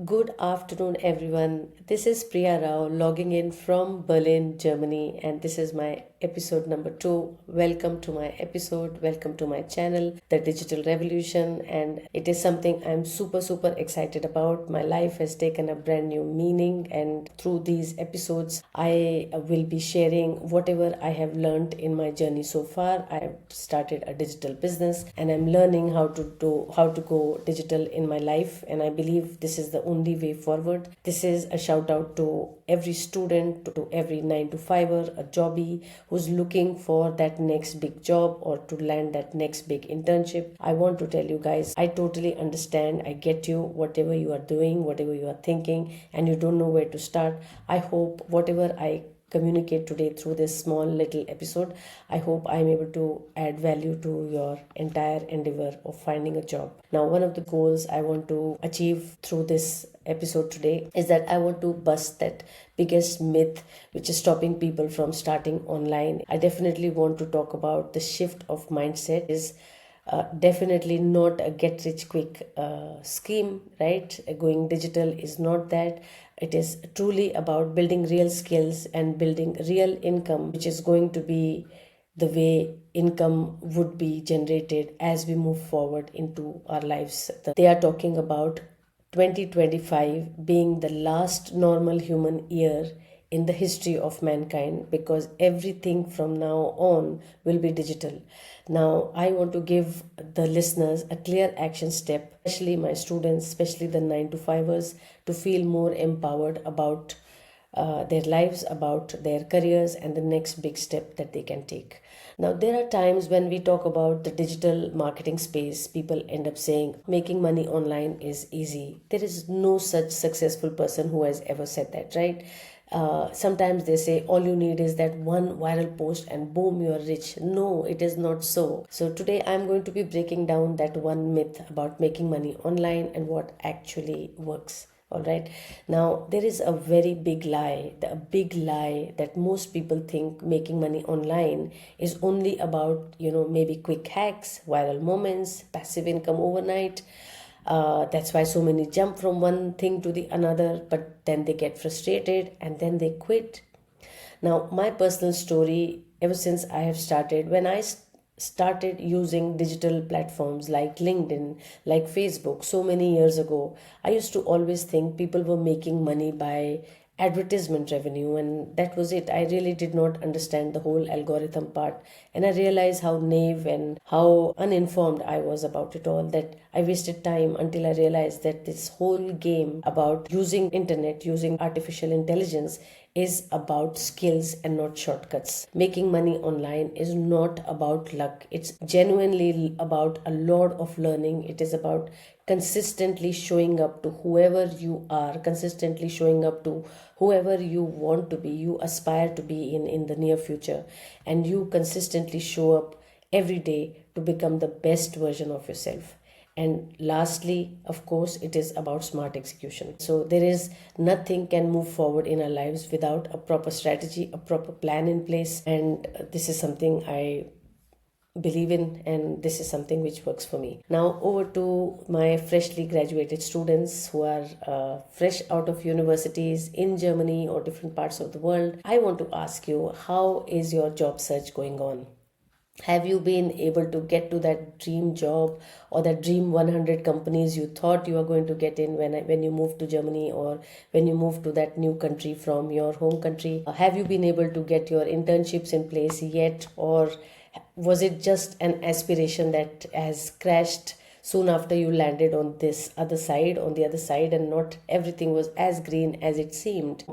Good afternoon, everyone. This is Priya Rao logging in from Berlin, Germany, and this is my episode number 2. Welcome to my episode. Welcome to my channel, The Digital Revolution. And it is something I'm super excited about. My life has taken a brand new meaning, and through these episodes, I will be sharing whatever I have learned in my journey so far. I have started a digital business and I'm learning how to go digital in my life, and I believe this is the only way forward. This is a shout out to every student, to every 9 to 5er, a jobby who's looking for that next big job or to land that next big internship. I want to tell you guys, I totally understand. I get you, whatever you are doing, whatever you are thinking, and you don't know where to start. I hope whatever I communicate today through this small little episode, I hope I'm able to add value to your entire endeavor of finding a job. Now, one of the goals I want to achieve through this episode today is that I want to bust that biggest myth which is stopping people from starting online. I definitely want to talk about the shift of mindset. Is definitely not a get rich quick scheme, right? Going digital is not that. It is truly about building real skills and building real income, which is going to be the way income would be generated as we move forward into our lives. They are talking about 2025 being the last normal human year in the history of mankind, because everything from now on will be digital. Now, I want to give the listeners a clear action step, especially my students, especially the 9 to 5ers, to feel more empowered about their lives, about their careers, and the next big step that they can take. Now, there are times when we talk about the digital marketing space, people end up saying making money online is easy. There is no such successful person who has ever said that, right? Sometimes they say all you need is that one viral post and boom, you are rich. No, it is not so. So today I'm going to be breaking down that one myth about making money online and what actually works. All right. Now, there is a very big lie, a big lie that most people think making money online is only about, maybe quick hacks, viral moments, passive income overnight. That's why so many jump from one thing to the another, but then they get frustrated and then they quit. Now, my personal story, ever since I have started, when I started using digital platforms like LinkedIn, like Facebook, so many years ago, I used to always think people were making money by advertisement revenue, and that was it. I really did not understand the whole algorithm part, and I realized how naive and how uninformed I was about it all, that I wasted time until I realized that this whole game about using internet, using artificial intelligence, is about skills and not shortcuts. Making money online is not about luck. It's genuinely about a lot of learning. It is about consistently showing up to whoever you are, consistently showing up to whoever you want to be, you aspire to be in the near future, and you consistently show up every day to become the best version of yourself. And lastly, of course, it is about smart execution. So there is nothing can move forward in our lives without a proper strategy, a proper plan in place, and this is something I believe in, and this is something which works for me. Now, over to my freshly graduated students who are fresh out of universities in Germany or different parts of the world. I want to ask you, how is your job search going on? Have you been able to get to that dream job or that dream 100 companies you thought you were going to get in when you moved to Germany, or when you moved to that new country from your home country? Have you been able to get your internships in place yet, or was it just an aspiration that has crashed soon after you landed on the other side, and not everything was as green as it seemed?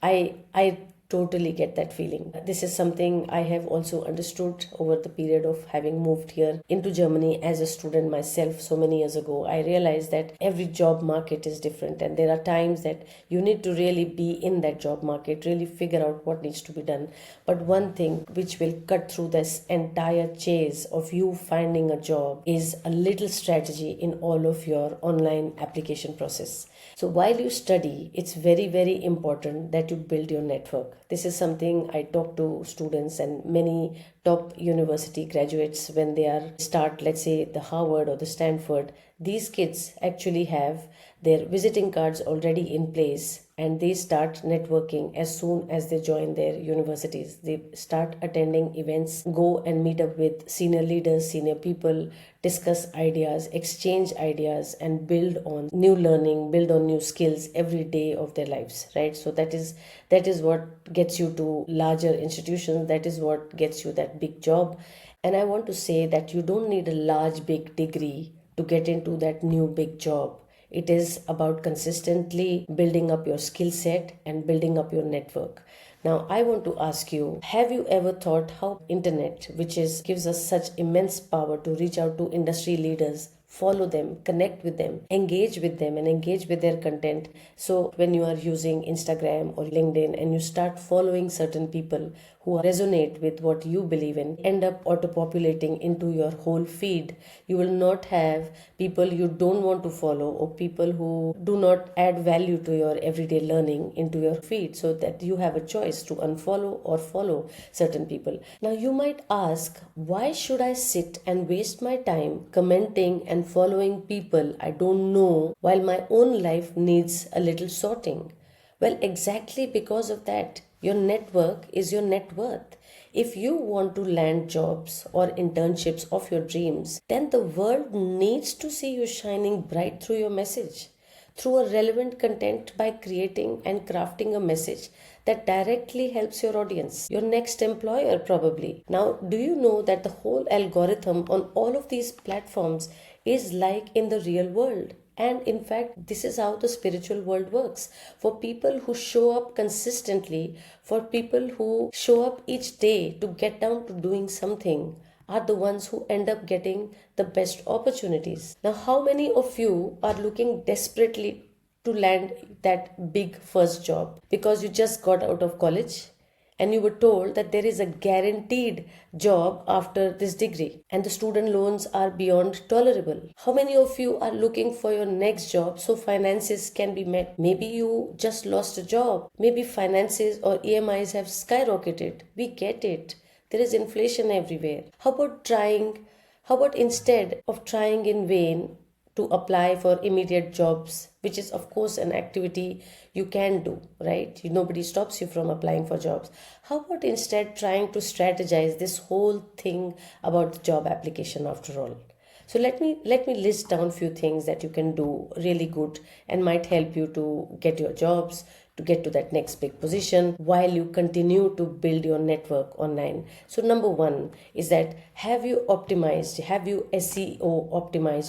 I totally get that feeling. This is something I have also understood over the period of having moved here into Germany as a student myself so many years ago. I realized that every job market is different, and there are times that you need to really be in that job market, really figure out what needs to be done. But one thing which will cut through this entire chase of you finding a job is a little strategy in all of your online application process. So while you study, it's very important that you build your network. This is something I talk to students and many top university graduates when they start, let's say, the Harvard or the Stanford. these kids actually have their visiting cards already in place, and they start networking as soon as they join their universities. They start attending events, go and meet up with senior leaders, senior people, discuss ideas, exchange ideas, and build on new learning, build on new skills every day of their lives, right? So that is what gets you to larger institutions, that is what gets you that big job. And I want to say that you don't need a large big degree to get into that new big job. It is about consistently building up your skill set and building up your network. Now, I want to ask you, have you ever thought how internet, which is gives us such immense power to reach out to industry leaders, follow them, connect with them, engage with them, and engage with their content? So when you are using Instagram or LinkedIn and you start following certain people who resonate with what you believe in, end up auto-populating into your whole feed. You will not have people you don't want to follow or people who do not add value to your everyday learning into your feed, so that you have a choice to unfollow or follow certain people. Now you might ask, why should I sit and waste my time commenting and following people I don't know while my own life needs a little sorting? Well, exactly because of that. Your network is your net worth. If you want to land jobs or internships of your dreams, then the world needs to see you shining bright through your message, through a relevant content, by creating and crafting a message that directly helps your audience, your next employer probably. Now, do you know that the whole algorithm on all of these platforms is like in the real world? And in fact, this is how the spiritual world works. For people who show up consistently, for people who show up each day to get down to doing something, are the ones who end up getting the best opportunities. Now, how many of you are looking desperately to land that big first job because you just got out of college and you were told that there is a guaranteed job after this degree and the student loans are beyond tolerable? How many of you are looking for your next job so finances can be met? Maybe you just lost a job. Maybe finances or EMIs have skyrocketed. We get it. There is inflation everywhere. How about instead of trying in vain to apply for immediate jobs, which is of course an activity you can do, right? Nobody stops you from applying for jobs. How about instead trying to strategize this whole thing about the job application after all? So let me list down few things that you can do really good and might help you to get your jobs, to get to that next big position while you continue to build your network online. So number one is that have you SEO optimized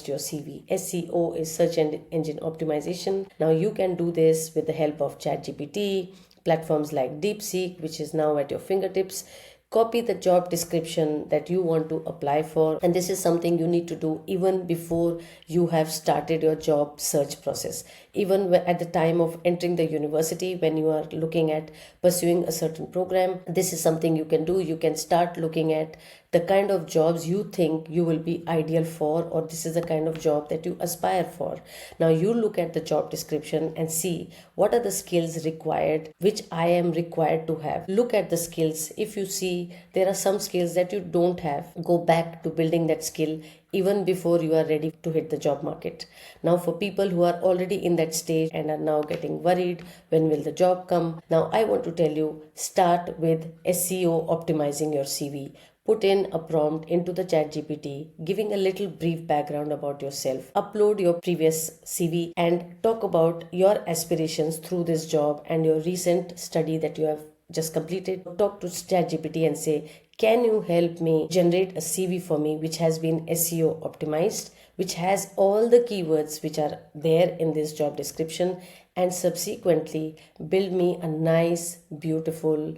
your CV? SEO is search engine optimization. Now you can do this with the help of ChatGPT, platforms like DeepSeek, which is now at your fingertips. Copy the job description that you want to apply for, and this is something you need to do even before you have started your job search process. Even at the time of entering the university, when you are looking at pursuing a certain program, this is something you can do. You can start looking at the kind of jobs you think you will be ideal for, or this is the kind of job that you aspire for. Now you look at the job description and see what are the skills required, which I am required to have. Look at the skills. If you see there are some skills that you don't have, go back to building that skill even before you are ready to hit the job market. Now for people who are already in that stage and are now getting worried, when will the job come? Now I want to tell you, start with SEO optimizing your CV. Put in a prompt into the ChatGPT, giving a little brief background about yourself. Upload your previous CV and talk about your aspirations through this job and your recent study that you have just completed. Talk to ChatGPT and say, can you help me generate a CV for me which has been SEO optimized, which has all the keywords which are there in this job description, and subsequently build me a nice, beautiful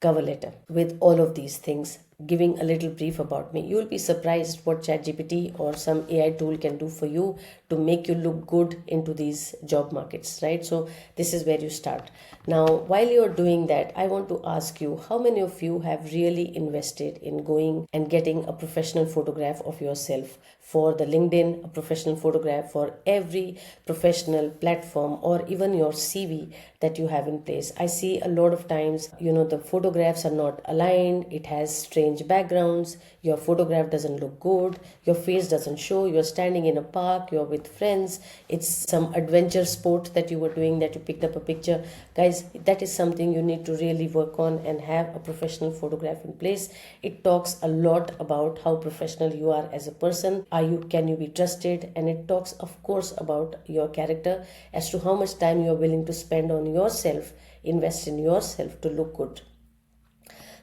cover letter with all of these things, giving a little brief about me. You will be surprised what ChatGPT or some AI tool can do for you to make you look good into these job markets, right? So this is where you start. Now, while you're doing that, I want to ask you, how many of you have really invested in going and getting a professional photograph of yourself for the LinkedIn, a professional photograph for every professional platform, or even your CV that you have in place. I see a lot of times, the photographs are not aligned, it has strange backgrounds, your photograph doesn't look good, your face doesn't show, you're standing in a park, you're with friends, it's some adventure sport that you were doing that you picked up a picture. Guys, that is something you need to really work on and have a professional photograph in place. It talks a lot about how professional you are as a person. Can you be trusted? And it talks, of course, about your character as to how much time you are willing to spend on yourself, invest in yourself to look good.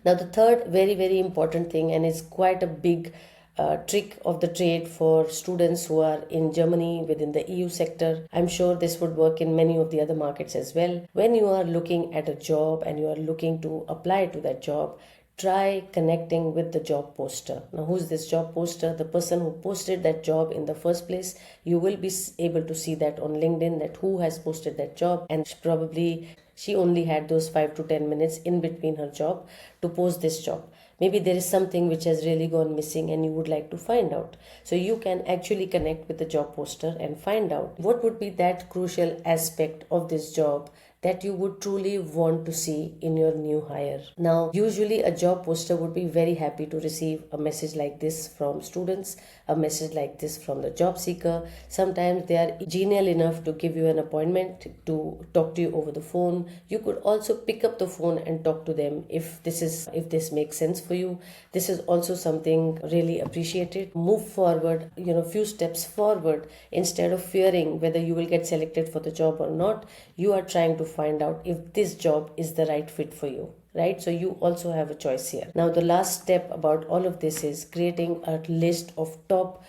Now, the third very, very important thing, and it's quite a big trick of the trade for students who are in Germany within the EU sector. I'm sure this would work in many of the other markets as well. When you are looking at a job and you are looking to apply to that job, try connecting with the job poster. Now, who's this job poster? The person who posted that job in the first place. You will be able to see that on LinkedIn, that who has posted that job, and probably she only had those 5 to 10 minutes in between her job to post this job. Maybe there is something which has really gone missing and you would like to find out. So you can actually connect with the job poster and find out what would be that crucial aspect of this job that you would truly want to see in your new hire. Now, usually a job poster would be very happy to receive a message like this from students, a message like this from the job seeker. Sometimes they are genial enough to give you an appointment to talk to you over the phone. You could also pick up the phone and talk to them if this makes sense for you. This is also something really appreciated. Move forward, few steps forward. Instead of fearing whether you will get selected for the job or not, you are trying to find out if this job is the right fit for you, right? So you also have a choice here. Now, the last step about all of this is creating a list of top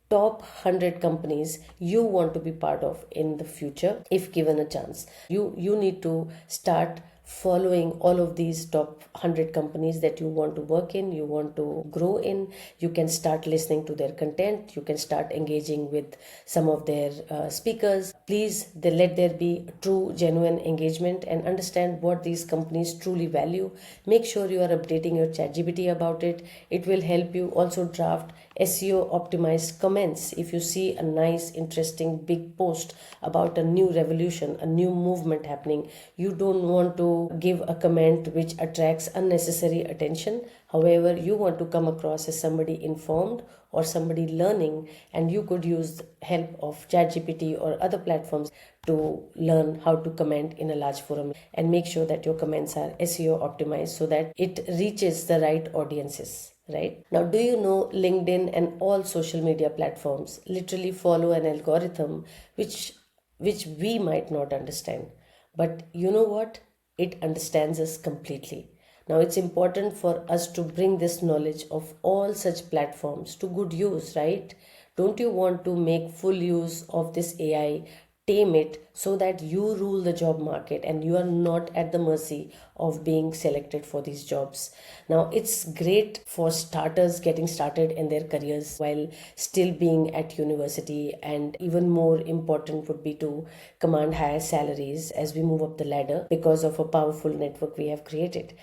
100 companies you want to be part of in the future if given a chance. You need to start following all of these top 100 companies that you want to work in, you want to grow in. You can start listening to their content, you can start engaging with some of their speakers. Please, let there be true genuine engagement and understand what these companies truly value. Make sure you are updating your ChatGPT about it. It will help you also draft SEO optimized comments. If you see a nice, interesting, big post about a new revolution, a new movement happening, you don't want to give a comment which attracts unnecessary attention. However, you want to come across as somebody informed or somebody learning, and you could use the help of ChatGPT or other platforms to learn how to comment in a large forum, and make sure that your comments are SEO optimized so that it reaches the right audiences. Right now, do you know LinkedIn and all social media platforms literally follow an algorithm which we might not understand, but you know what, it understands us completely. Now, it's important for us to bring this knowledge of all such platforms to good use, right? Don't you want to make full use of this AI, tame it so that you rule the job market and you are not at the mercy of being selected for these jobs? Now, it's great for starters getting started in their careers while still being at university, and even more important would be to command higher salaries as we move up the ladder because of a powerful network we have created.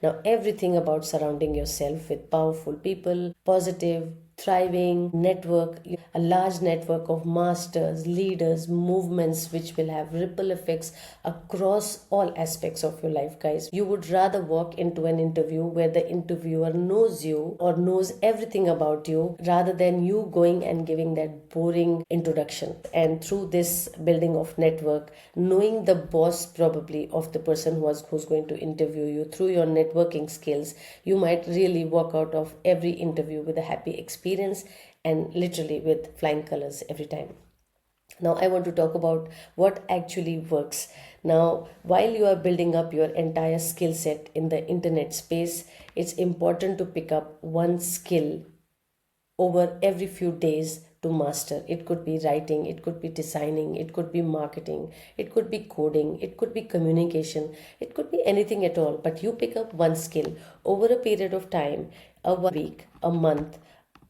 Now, everything about surrounding yourself with powerful people, positive, thriving network, a large network of masters, leaders, movements which will have ripple effects across all aspects of your life, guys. You would rather walk into an interview where the interviewer knows you or knows everything about you rather than you going and giving that boring introduction. And through this building of network, knowing the boss probably of the person who's going to interview you, through your networking skills, you might really walk out of every interview with a happy experience and literally with flying colors every time. Now, I want to talk about what actually works. Now, while you are building up your entire skill set in the internet space, it's important to pick up one skill over every few days to master. It could be writing, it could be designing, it could be marketing, it could be coding, it could be communication, it could be anything at all. But you pick up one skill over a period of time, a week, a month,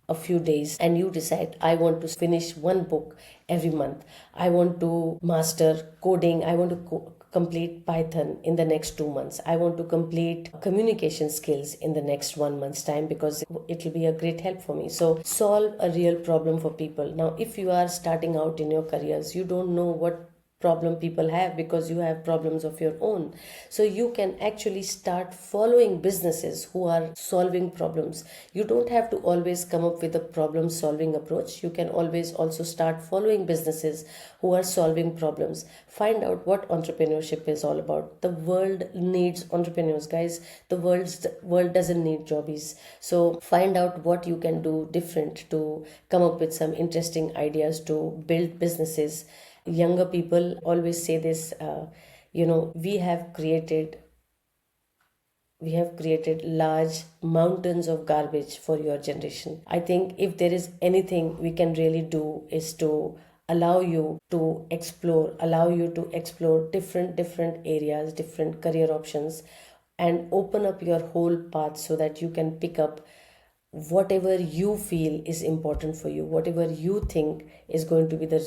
a few days and you decide, I want to finish one book every month, I want to master coding, I want to complete Python in the next 2 months, I want to complete communication skills in the next 1 month's time because it will be a great help for me. So solve a real problem for people. Now, if you are starting out in your careers, you don't know what problem people have because you have problems of your own. So you can actually start following businesses who are solving problems. You don't have to always come up with a problem solving approach. You can always also start following businesses who are solving problems. Find out what entrepreneurship is all about. The world needs entrepreneurs, guys. The world doesn't need jobbies. So find out what you can do different to come up with some interesting ideas to build businesses. Younger people always say this, we have created large mountains of garbage for your generation. I think if there is anything we can really do is to allow you to explore different areas, different career options, and open up your whole path so that you can pick up whatever you feel is important for you, whatever you think is going to be the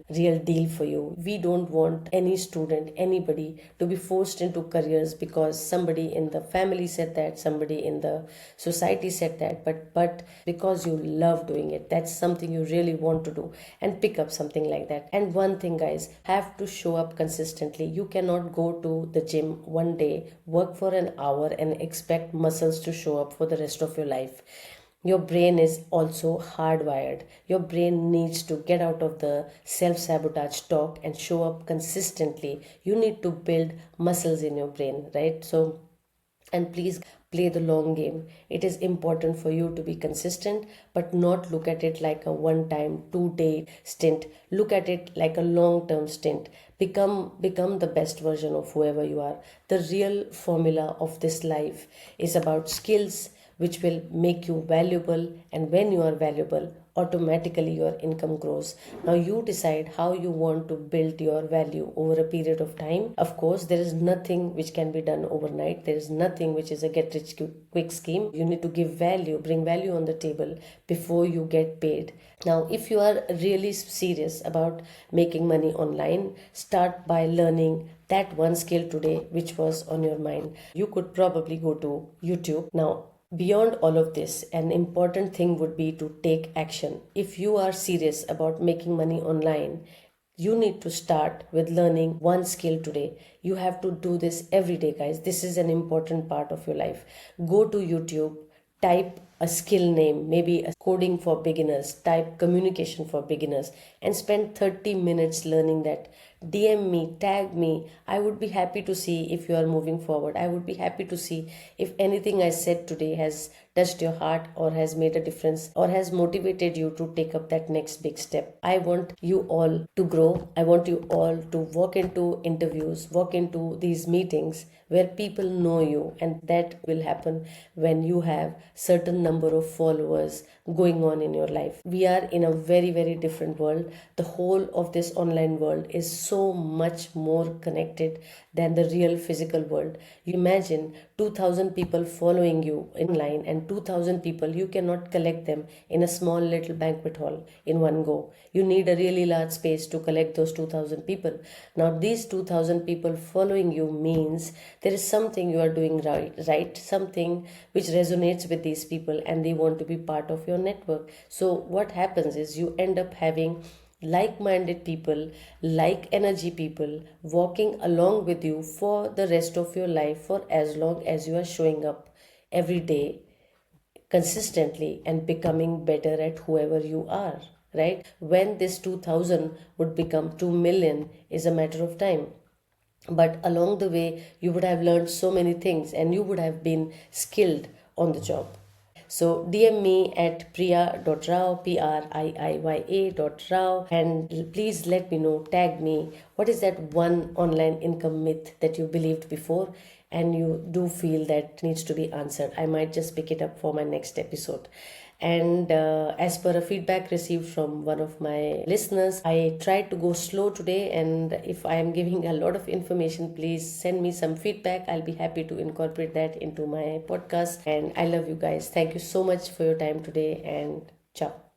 real deal for you. We don't want any student, anybody, to be forced into careers because somebody in the family said that, somebody in the society said that, but because you love doing it, that's something you really want to do, and pick up something like that. And one thing, guys, have to show up consistently. You cannot go to the gym one day, work for an hour, and expect muscles to show up for the rest of your life. Your brain is also hardwired. Your brain needs to get out of the self sabotage talk and show up consistently. You need to build muscles in your brain, right? So, and please play the long game. It is important for you to be consistent, but not look at it like a one time 2 day stint. Look at it like a long term stint. Become the best version of whoever you are. The real formula of this life is about skills which will make you valuable, and when you are valuable, automatically your income grows. Now you decide how you want to build your value over a period of time. Of course, there is nothing which can be done overnight. There is nothing which is a get rich quick scheme. You need to give value, bring value on the table before you get paid. Now, if you are really serious about making money online, start by learning that one skill today which was on your mind. You could probably go to YouTube. Now, beyond all of this, an important thing would be to take action. If you are serious about making money online, you need to start with learning one skill today. You have to do this every day, guys. This is an important part of your life. Go to YouTube, type a skill name, maybe a coding for beginners, type communication for beginners, and spend 30 minutes learning that. DM me, tag me. I would be happy to see if you are moving forward. I would be happy to see if anything I said today has touched your heart or has made a difference or has motivated you to take up that next big step. I want you all to grow. I want you all to walk into interviews, walk into these meetings where people know you, and that will happen when you have certain number of followers going on in your life. We are in a very different world. The whole of this online world is so much more connected than the real physical world. You imagine 2000 people following you online, and 2000 people, you cannot collect them in a small little banquet hall in one go. You need a really large space to collect those 2000 people. Now these 2000 people following you means there is something you are doing right, something which resonates with these people, and they want to be part of your network. So what happens is you end up having like-minded people, like energy people walking along with you for the rest of your life, for as long as you are showing up every day consistently and becoming better at whoever you are, right? When this 2000 would become 2 million is a matter of time, but along the way you would have learned so many things and you would have been skilled on the job. So DM me at priya.rao, priya.rao, and please let me know, tag me, what is that one online income myth that you believed before and you do feel that needs to be answered. I might just pick it up for my next episode. And as per a feedback received from one of my listeners, I tried to go slow today, and if I am giving a lot of information, please send me some feedback. I'll be happy to incorporate that into my podcast. And I love you guys. Thank you so much for your time today, and Ciao.